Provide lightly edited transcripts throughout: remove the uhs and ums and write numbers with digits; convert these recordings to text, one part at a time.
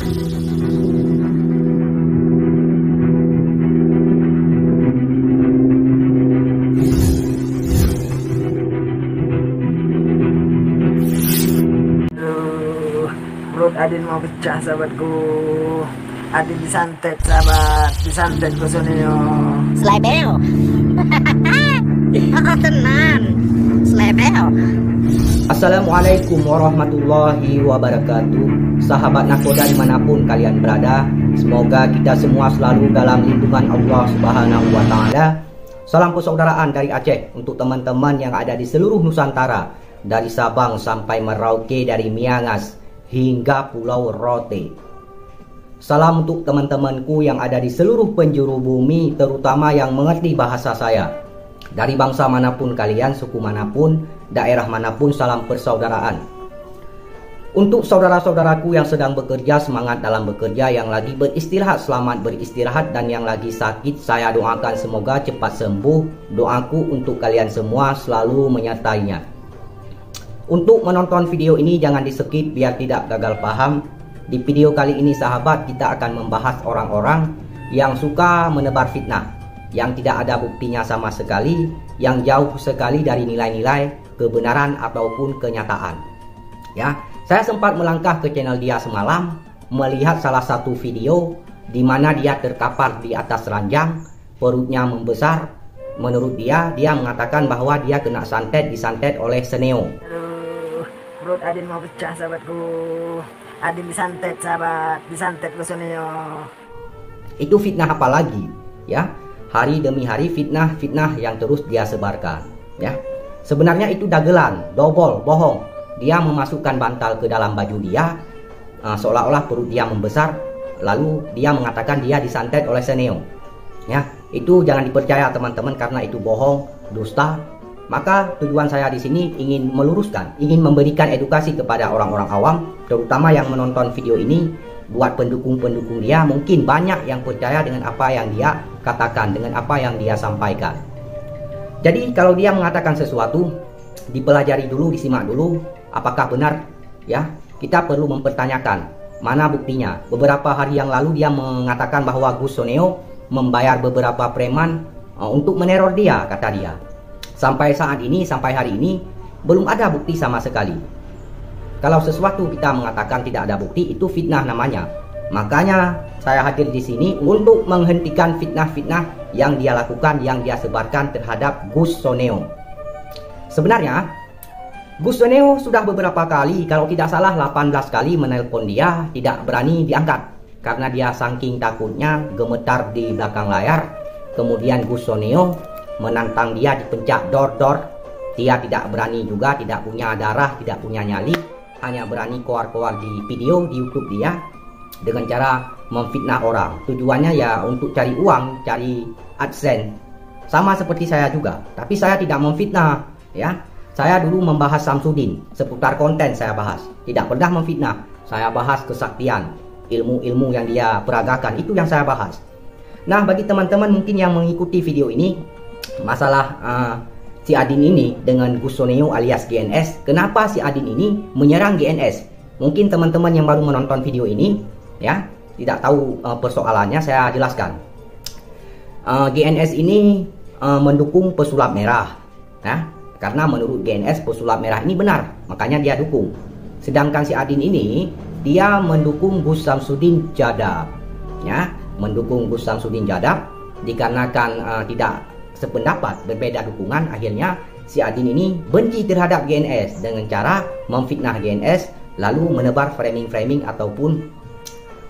Perut Adin mau pecah sahabatku. Adin disantet sahabat, disantet Gusoneo. Slebeo. Oh tenan. Slebeo. Assalamualaikum warahmatullahi wabarakatuh. Sahabat nakoda dimanapun kalian berada, semoga kita semua selalu dalam lindungan Allah Subhanahu wa Ta'ala. Salam persaudaraan dari Aceh untuk teman-teman yang ada di seluruh Nusantara, dari Sabang sampai Merauke, dari Miangas hingga Pulau Rote. Salam untuk teman-temanku yang ada di seluruh penjuru bumi, terutama yang mengerti bahasa saya. Dari bangsa manapun kalian, suku manapun, daerah manapun, salam persaudaraan. Untuk saudara-saudaraku yang sedang bekerja, semangat dalam bekerja. Yang lagi beristirahat, selamat beristirahat. Dan yang lagi sakit, saya doakan semoga cepat sembuh. Doaku untuk kalian semua selalu menyertainya. Untuk menonton video ini jangan di skip biar tidak gagal paham. Di video kali ini sahabat, kita akan membahas orang-orang yang suka menebar fitnah, yang tidak ada buktinya sama sekali, yang jauh sekali dari nilai-nilai kebenaran ataupun kenyataan. Ya, saya sempat melangkah ke channel dia semalam, melihat salah satu video di mana dia terkapar di atas ranjang, perutnya membesar. Menurut dia mengatakan bahwa dia kena disantet oleh Seneo. Perut Adin mau pecah sahabatku. Adin disantet sahabat, disantet Gusoneo. Itu fitnah apa lagi? Ya, hari demi hari fitnah yang terus dia sebarkan. Ya, sebenarnya itu dagelan, dobol, bohong. Dia memasukkan bantal ke dalam baju dia, seolah-olah perut dia membesar, lalu dia mengatakan dia disantet oleh Seneo. Ya, itu jangan dipercaya teman-teman karena itu bohong, dusta. Maka tujuan saya di sini ingin meluruskan, ingin memberikan edukasi kepada orang-orang awam, terutama yang menonton video ini. Buat pendukung-pendukung dia, mungkin banyak yang percaya dengan apa yang dia katakan, dengan apa yang dia sampaikan. Jadi kalau dia mengatakan sesuatu, dipelajari dulu, disimak dulu, apakah benar. Ya, kita perlu mempertanyakan mana buktinya. Beberapa hari yang lalu dia mengatakan bahwa Gusoneo membayar beberapa preman untuk meneror dia, kata dia. Sampai saat ini, sampai hari ini, belum ada bukti sama sekali. Kalau sesuatu kita mengatakan tidak ada bukti, itu fitnah namanya. Makanya saya hadir di sini untuk menghentikan fitnah-fitnah yang dia lakukan, yang dia sebarkan terhadap Gusoneo. Sebenarnya, Gusoneo sudah beberapa kali, kalau tidak salah 18 kali menelpon dia, tidak berani diangkat. Karena dia saking takutnya gemetar di belakang layar. Kemudian Gusoneo menantang dia dipencak dor-dor. Dia tidak berani juga, tidak punya darah, tidak punya nyali, hanya berani keluar-keluar di video di YouTube dia dengan cara memfitnah orang. Tujuannya ya untuk cari uang, cari AdSense. Sama seperti saya juga, tapi saya tidak memfitnah, ya. Saya dulu membahas Samsudin, seputar konten saya bahas. Tidak pernah memfitnah. Saya bahas kesaktian, ilmu-ilmu yang dia peragakan, itu yang saya bahas. Nah, bagi teman-teman mungkin yang mengikuti video ini, masalah si Adin ini dengan Gusoneo alias GNS, kenapa si Adin ini menyerang GNS? Mungkin teman-teman yang baru menonton video ini, ya, tidak tahu persoalannya, saya jelaskan. GNS ini mendukung pesulap merah, ya, karena menurut GNS pesulap merah ini benar, makanya dia dukung. Sedangkan si Adin ini dia mendukung Gus Samsudin Jadab, ya, mendukung Gus Samsudin Jadab dikarenakan tidak sependapat, berbeda dukungan. Akhirnya si Adin ini benci terhadap GNS dengan cara memfitnah GNS, lalu menebar framing-framing ataupun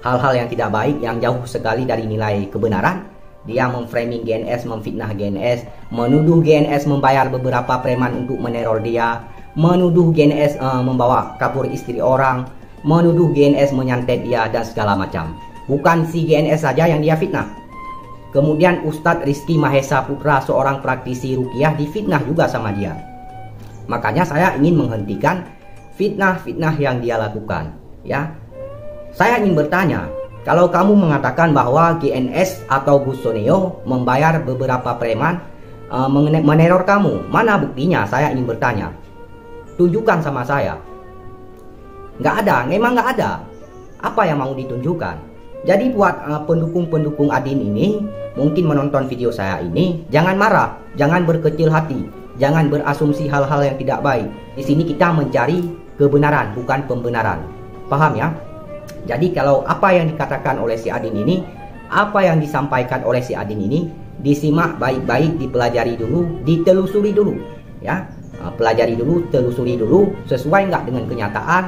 hal-hal yang tidak baik, yang jauh sekali dari nilai kebenaran. Dia memframing GNS, memfitnah GNS, menuduh GNS membayar beberapa preman untuk meneror dia, menuduh GNS membawa kabur istri orang, menuduh GNS menyantet dia, dan segala macam. Bukan si GNS saja yang dia fitnah. Kemudian Ustadz Rizky Mahesa Putra, seorang praktisi ruqyah, difitnah juga sama dia. Makanya saya ingin menghentikan fitnah-fitnah yang dia lakukan. Ya, saya ingin bertanya, kalau kamu mengatakan bahwa GNS atau Gusoneo membayar beberapa preman meneror kamu, mana buktinya? Saya ingin bertanya. Tunjukkan sama saya. Nggak ada, memang nggak ada. Apa yang mau ditunjukkan? Jadi buat pendukung-pendukung Adin ini, mungkin menonton video saya ini, jangan marah, jangan berkecil hati, jangan berasumsi hal-hal yang tidak baik. Di sini kita mencari kebenaran, bukan pembenaran. Paham ya? Jadi kalau apa yang dikatakan oleh si Adin ini, apa yang disampaikan oleh si Adin ini, disimak baik-baik, dipelajari dulu, ditelusuri dulu, ya. Pelajari dulu, telusuri dulu, sesuai nggak dengan kenyataan,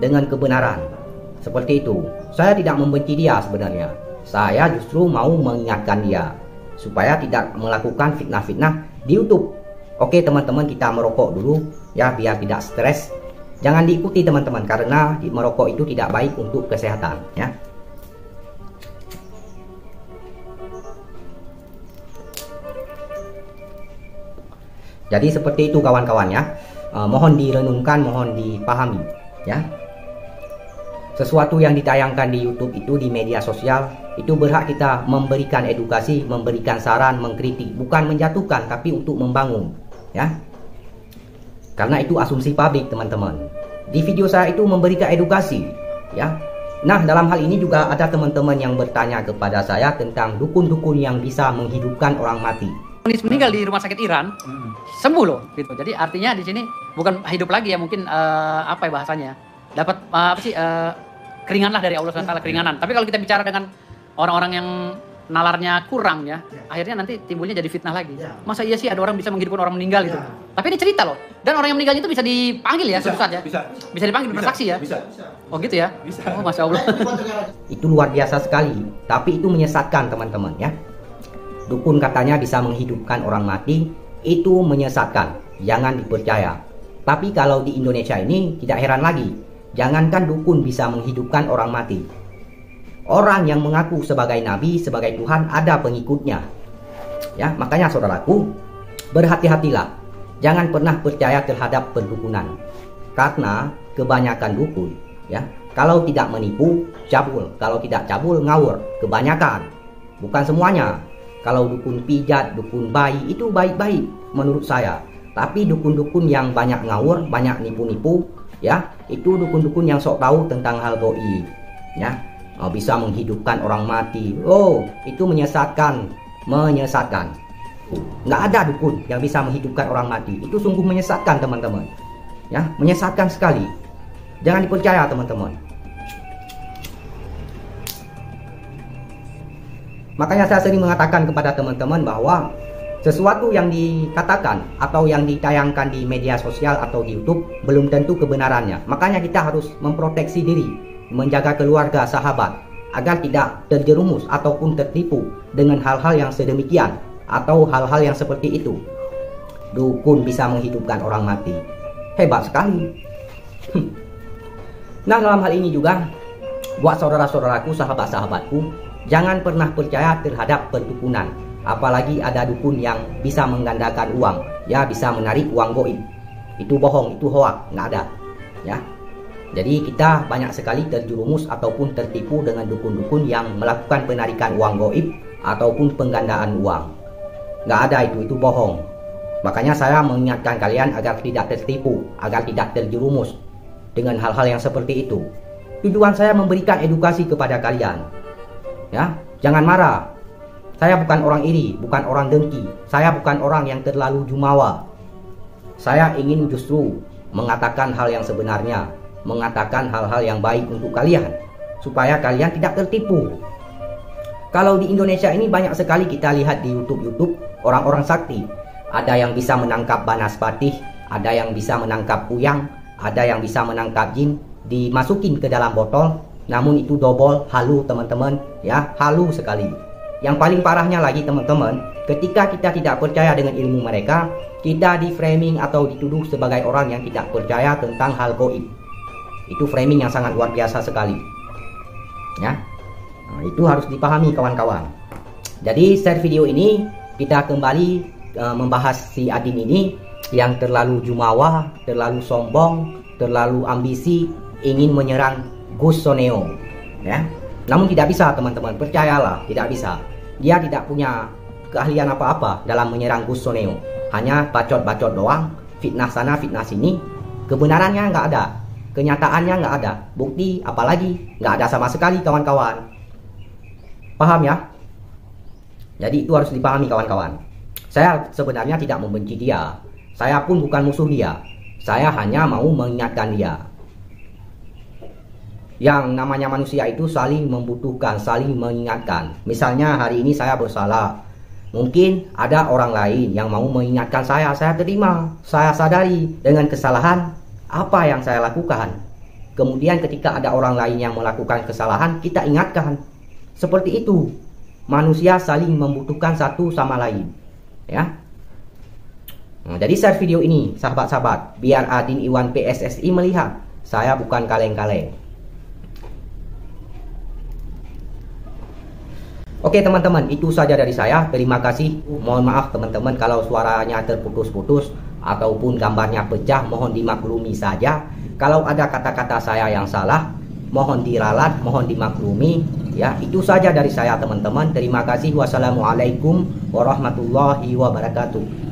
dengan kebenaran. Seperti itu. Saya tidak membenci dia sebenarnya. Saya justru mau mengingatkan dia supaya tidak melakukan fitnah-fitnah di YouTube. Oke teman-teman, kita merokok dulu ya biar tidak stres. Jangan diikuti teman-teman, karena merokok itu tidak baik untuk kesehatan ya. Jadi seperti itu kawan-kawan ya. Mohon direnungkan, mohon dipahami ya. Sesuatu yang ditayangkan di YouTube itu, di media sosial, itu berhak kita memberikan edukasi, memberikan saran, mengkritik, bukan menjatuhkan, tapi untuk membangun ya. Karena itu asumsi publik teman-teman. Di video saya itu memberikan edukasi ya. Nah, dalam hal ini juga ada teman-teman yang bertanya kepada saya tentang dukun-dukun yang bisa menghidupkan orang mati. Meninggal di rumah sakit Iran, sembuh loh gitu. Jadi artinya di sini bukan hidup lagi ya, mungkin apa ya bahasanya, dapat apa sih, keringan lah dari Allah SWT, keringanan. Tapi kalau kita bicara dengan orang-orang yang nalarnya kurang ya, akhirnya nanti timbulnya jadi fitnah lagi. Masa iya sih ada orang bisa menghidupkan orang meninggal gitu? Tapi ini cerita loh. Dan orang yang meninggal itu bisa dipanggil ya suatu saat ya? Bisa dipanggil bersaksi ya? Oh gitu ya? Oh Masya Allah. Itu luar biasa sekali. Tapi itu menyesatkan teman-teman ya. Dukun katanya bisa menghidupkan orang mati, itu menyesatkan. Jangan dipercaya. Tapi kalau di Indonesia ini tidak heran lagi. Jangankan dukun bisa menghidupkan orang mati. Orang yang mengaku sebagai nabi, sebagai Tuhan, ada pengikutnya. Ya, makanya saudaraku, berhati-hatilah. Jangan pernah percaya terhadap perdukunan. Karena kebanyakan dukun, ya, kalau tidak menipu, cabul. Kalau tidak cabul, ngawur. Kebanyakan. Bukan semuanya. Kalau dukun pijat, dukun bayi, itu baik-baik menurut saya. Tapi dukun-dukun yang banyak ngawur, banyak nipu-nipu, ya, itu dukun-dukun yang sok tahu tentang hal gaib, ya, bisa menghidupkan orang mati. Oh, itu menyesatkan, menyesatkan. Nggak ada dukun yang bisa menghidupkan orang mati. Itu sungguh menyesatkan teman-teman, ya, menyesatkan sekali. Jangan dipercaya teman-teman. Makanya saya sering mengatakan kepada teman-teman bahwa sesuatu yang dikatakan atau yang ditayangkan di media sosial atau di YouTube belum tentu kebenarannya. Makanya kita harus memproteksi diri, menjaga keluarga, sahabat, agar tidak terjerumus ataupun tertipu dengan hal-hal yang sedemikian atau hal-hal yang seperti itu. Dukun bisa menghidupkan orang mati. Hebat sekali. Nah, dalam hal ini juga buat saudara-saudaraku, sahabat-sahabatku, jangan pernah percaya terhadap perdukunan. Apalagi ada dukun yang bisa menggandakan uang, ya, bisa menarik uang goib. Itu bohong, itu hoak, nggak ada, ya. Jadi kita banyak sekali terjerumus ataupun tertipu dengan dukun-dukun yang melakukan penarikan uang goib ataupun penggandaan uang. Nggak ada itu bohong. Makanya saya mengingatkan kalian agar tidak tertipu, agar tidak terjerumus dengan hal-hal yang seperti itu. Tujuan saya memberikan edukasi kepada kalian, ya. Jangan marah. Saya bukan orang iri, bukan orang dengki. Saya bukan orang yang terlalu jumawa. Saya ingin justru mengatakan hal yang sebenarnya, mengatakan hal-hal yang baik untuk kalian, supaya kalian tidak tertipu. Kalau di Indonesia ini banyak sekali kita lihat di YouTube orang-orang sakti. Ada yang bisa menangkap banaspati, ada yang bisa menangkap kuyang, ada yang bisa menangkap jin, dimasukin ke dalam botol. Namun itu dobol, halu teman-teman, ya, halu sekali. Yang paling parahnya lagi teman-teman, ketika kita tidak percaya dengan ilmu mereka, kita di framing atau dituduh sebagai orang yang tidak percaya tentang hal gaib. Itu framing yang sangat luar biasa sekali, ya. Nah, itu harus dipahami kawan-kawan. Jadi share video ini, kita kembali membahas si Adin ini yang terlalu jumawa, terlalu sombong, terlalu ambisi, ingin menyerang Gus Soneo, ya. Namun tidak bisa teman-teman, percayalah, tidak bisa. Dia tidak punya keahlian apa-apa dalam menyerang Gus Soneo. Hanya bacot-bacot doang, fitnah sana, fitnah sini. Kebenarannya nggak ada. kenyataannya nggak ada. Bukti apalagi nggak ada sama sekali, kawan-kawan. Paham ya? Jadi itu harus dipahami, kawan-kawan. Saya sebenarnya tidak membenci dia. Saya pun bukan musuh dia. Saya hanya mau mengingatkan dia. Yang namanya manusia itu saling membutuhkan, saling mengingatkan. Misalnya hari ini saya bersalah. Mungkin ada orang lain yang mau mengingatkan saya terima, saya sadari dengan kesalahan apa yang saya lakukan. Kemudian ketika ada orang lain yang melakukan kesalahan, kita ingatkan. Seperti itu. Manusia saling membutuhkan satu sama lain. Ya. Nah, jadi share video ini, sahabat-sahabat, biar Adin Iwan PSSI melihat saya bukan kaleng-kaleng. Oke teman-teman, itu saja dari saya. Terima kasih. Mohon maaf teman-teman kalau suaranya terputus-putus ataupun gambarnya pecah, mohon dimaklumi saja. Kalau ada kata-kata saya yang salah, mohon diralat, mohon dimaklumi. Ya, itu saja dari saya teman-teman. Terima kasih. Wassalamualaikum warahmatullahi wabarakatuh.